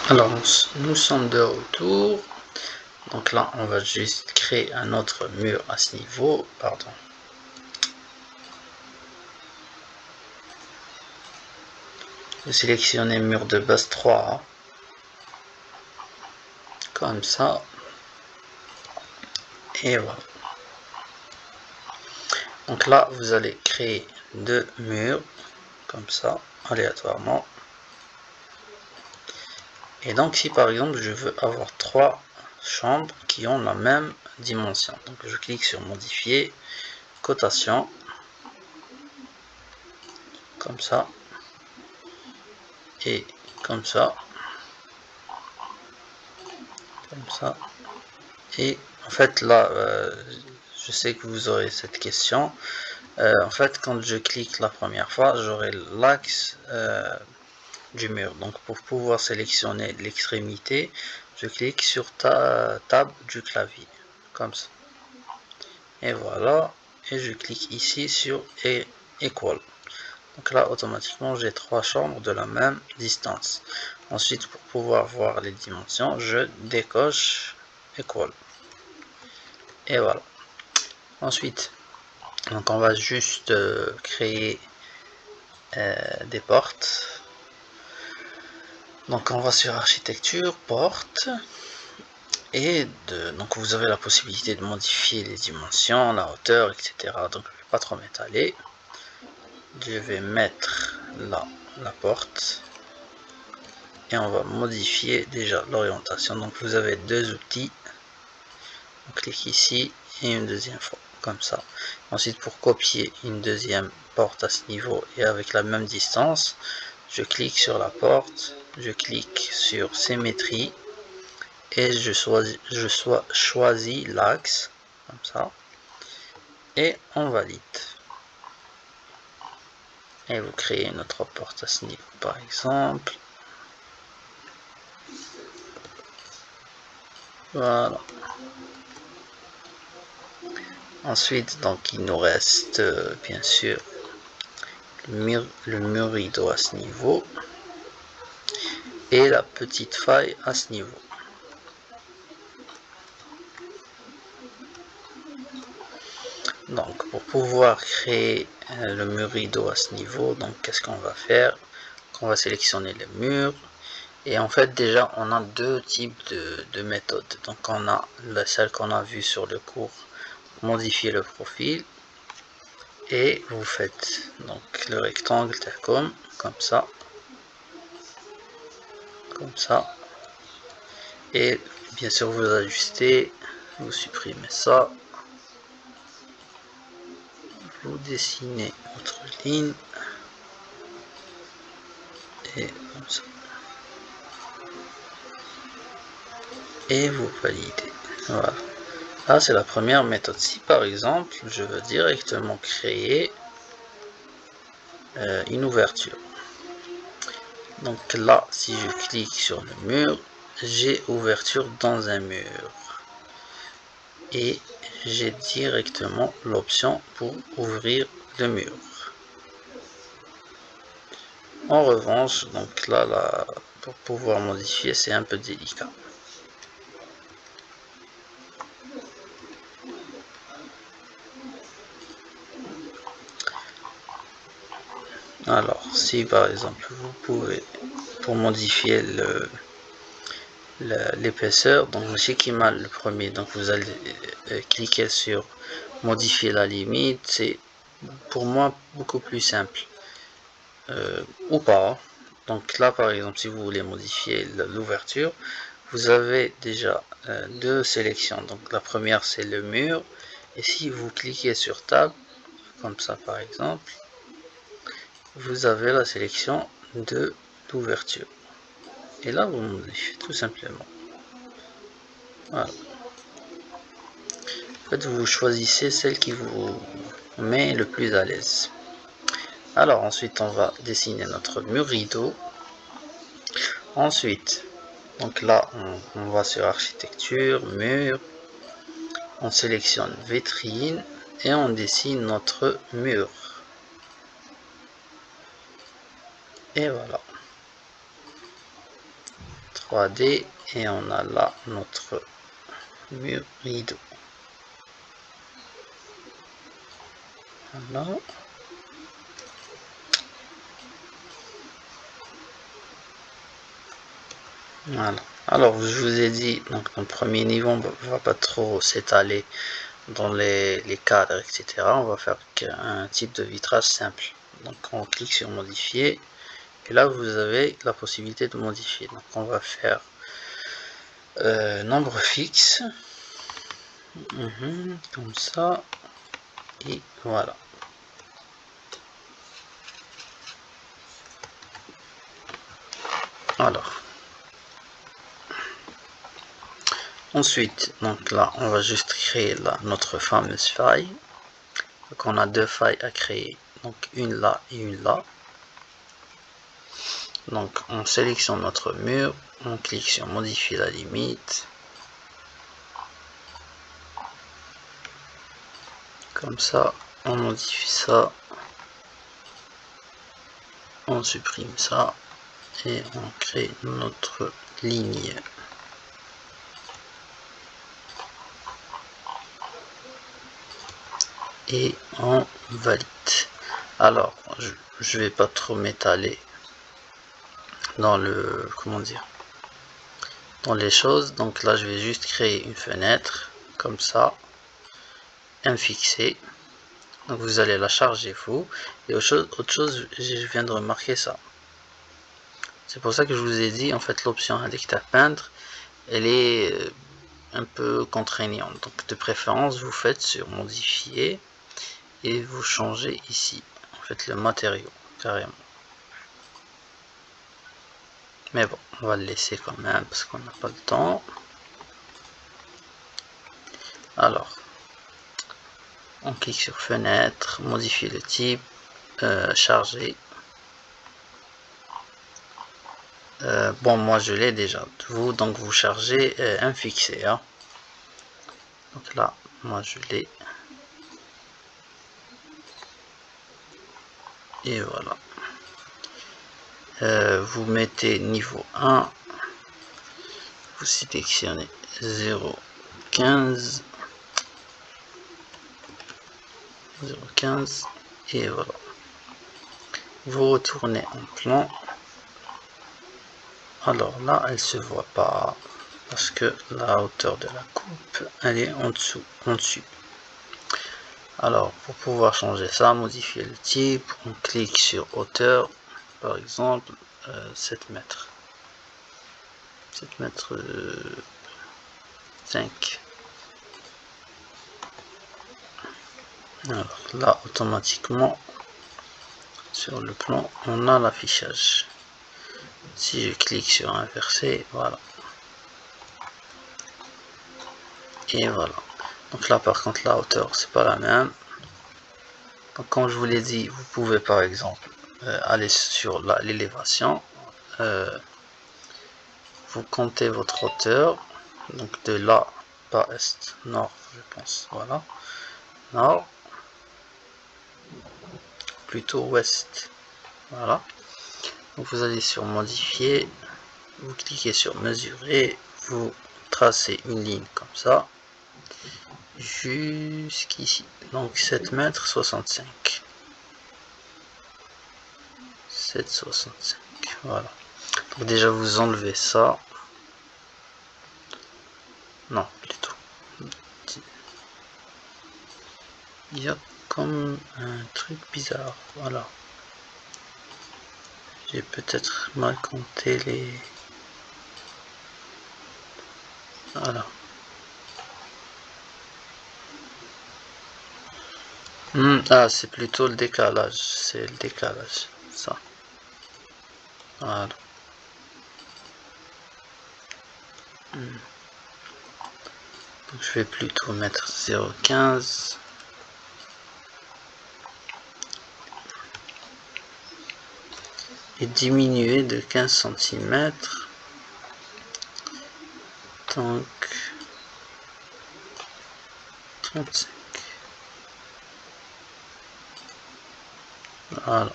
Alors nous sommes de retour. Donc là on va juste créer un autre mur à ce niveau. Pardon. Je vais sélectionner mur de base 3. Comme ça. Et voilà. Donc là vous allez créer deux murs. Comme ça, aléatoirement. Et donc si par exemple je veux avoir trois chambres qui ont la même dimension. Donc je clique sur modifier, cotation. Comme ça. Et comme ça. Comme ça. Et en fait là, je sais que vous aurez cette question. En fait, quand je clique la première fois, j'aurai l'axe du mur. Donc pour pouvoir sélectionner l'extrémité, je clique sur Tab du clavier. Comme ça. Et voilà. Et je clique ici sur Equal. Donc là, automatiquement, j'ai trois chambres de la même distance. Ensuite, pour pouvoir voir les dimensions, je décoche Equal. Et voilà. Ensuite, donc on va juste créer des portes. Donc on va sur architecture, porte. Et donc vous avez la possibilité de modifier les dimensions, la hauteur, etc. Donc je ne vais pas trop m'étaler. Je vais mettre là la porte. Et on va modifier déjà l'orientation. Donc vous avez deux outils. On clique ici et une deuxième fois. Comme ça. Ensuite, pour copier une deuxième porte à ce niveau et avec la même distance, je clique sur la porte, je clique sur symétrie et je choisis l'axe, comme ça, et on valide. Et vous créez une autre porte à ce niveau, par exemple. Voilà. Ensuite, donc il nous reste bien sûr le mur rideau à ce niveau et la petite faille à ce niveau. Donc pour pouvoir créer le mur rideau à ce niveau, donc qu'est-ce qu'on va faire? On va sélectionner le mur et en fait déjà on a deux types de méthodes. Donc on a celle qu'on a vue sur le cours, modifier le profil, et vous faites donc le rectangle comme ça, et bien sûr vous ajustez, vous supprimez ça, vous dessinez votre ligne et comme ça, et vous validez. Voilà. Là c'est la première méthode. Si par exemple je veux directement créer une ouverture, donc là si je clique sur le mur, j'ai ouverture dans un mur et j'ai directement l'option pour ouvrir le mur. En revanche, donc là, pour pouvoir modifier, c'est un peu délicat. Alors, si par exemple vous pouvez, pour modifier l'épaisseur, donc je sais qui m'a le premier, donc vous allez cliquer sur modifier la limite, c'est pour moi beaucoup plus simple. Ou pas. Donc là par exemple si vous voulez modifier l'ouverture, vous avez déjà deux sélections. Donc la première c'est le mur, et si vous cliquez sur Tab, comme ça par exemple, vous avez la sélection de l'ouverture. Et là vous modifiez tout simplement. Voilà. En fait vous choisissez celle qui vous met le plus à l'aise. Alors ensuite on va dessiner notre mur rideau. Ensuite, donc là on va sur architecture, mur, on sélectionne vitrine et on dessine notre mur. Et voilà. 3D et on a là notre mur rideau. Voilà. Voilà. Alors je vous ai dit, donc dans le premier niveau on va pas trop s'étaler dans les cadres, etc. On va faire un type de vitrage simple. Donc on clique sur modifier et là vous avez la possibilité de modifier. Donc on va faire nombre fixe, comme ça, et voilà. Alors ensuite, donc là on va juste créer là notre fameuse faille. Donc on a deux failles à créer, donc une là et une là. Donc on sélectionne notre mur, on clique sur modifier la limite, comme ça on modifie ça, on supprime ça et on crée notre ligne. Et on valide. Alors je vais pas trop m'étaler dans le, comment dire, dans les choses. Donc là je vais juste créer une fenêtre comme ça, infixée. Donc vous allez la charger vous. Et autre chose, je viens de remarquer ça. C'est pour ça que je vous ai dit, en fait, l'option indicateur peindre, elle est un peu contraignante. Donc de préférence, vous faites sur modifier et vous changez ici, en fait, le matériau, carrément. Mais bon, on va le laisser quand même parce qu'on n'a pas le temps. Alors, on clique sur fenêtre, modifier le type, charger. Bon, moi je l'ai déjà. Vous, donc vous chargez infixé. Hein. Donc là, moi je l'ai. Et voilà. Vous mettez niveau 1. Vous sélectionnez 0,15. 0,15. Et voilà. Vous retournez en plan. Alors là, elle se voit pas. Parce que la hauteur de la coupe, elle est en dessous. Dessus. Alors, pour pouvoir changer ça, modifier le type, on clique sur hauteur, par exemple, 7 mètres. 7 mètres 5. Alors là, automatiquement, sur le plan, on a l'affichage. Si je clique sur inverser, voilà. Et voilà. Donc là, par contre, la hauteur, c'est pas la même. Donc, comme je vous l'ai dit, vous pouvez par exemple aller sur l'élévation. Vous comptez votre hauteur. Donc de là, pas est, nord, je pense. Voilà. Nord. Plutôt ouest. Voilà. Donc vous allez sur modifier. Vous cliquez sur mesurer. Vous tracez une ligne comme ça. Jusqu'ici. Donc 7 mètres 65. 7,65. Voilà. Donc déjà vous enlevez ça. Non, plutôt. Il y a comme un truc bizarre. Voilà. J'ai peut-être mal compté les... Voilà. Ah, c'est plutôt le décalage. C'est le décalage. Ça. Voilà. Donc, je vais plutôt mettre 0,15. Et diminuer de 15 cm. Donc 35. Voilà.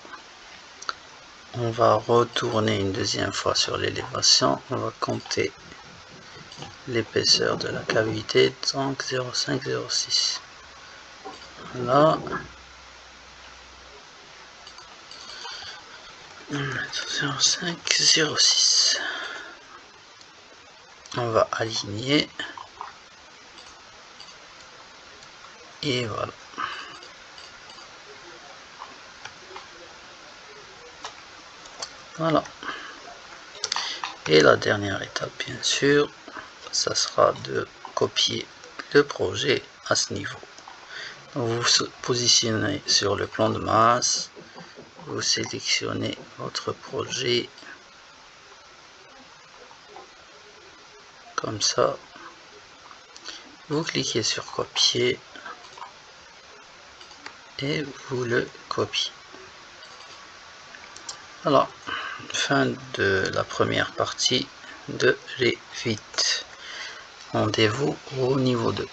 on va retourner une deuxième fois sur l'élévation, on va compter l'épaisseur de la cavité, donc 0,5, 0,6. Là, 0,5, 0,6. On va aligner. Et voilà. Voilà. Et la dernière étape, bien sûr, ça sera de copier le projet à ce niveau. Vous vous positionnez sur le plan de masse, vous sélectionnez votre projet comme ça, vous cliquez sur copier et vous le copiez. Voilà, fin de la première partie de Revit. Rendez-vous au niveau 2.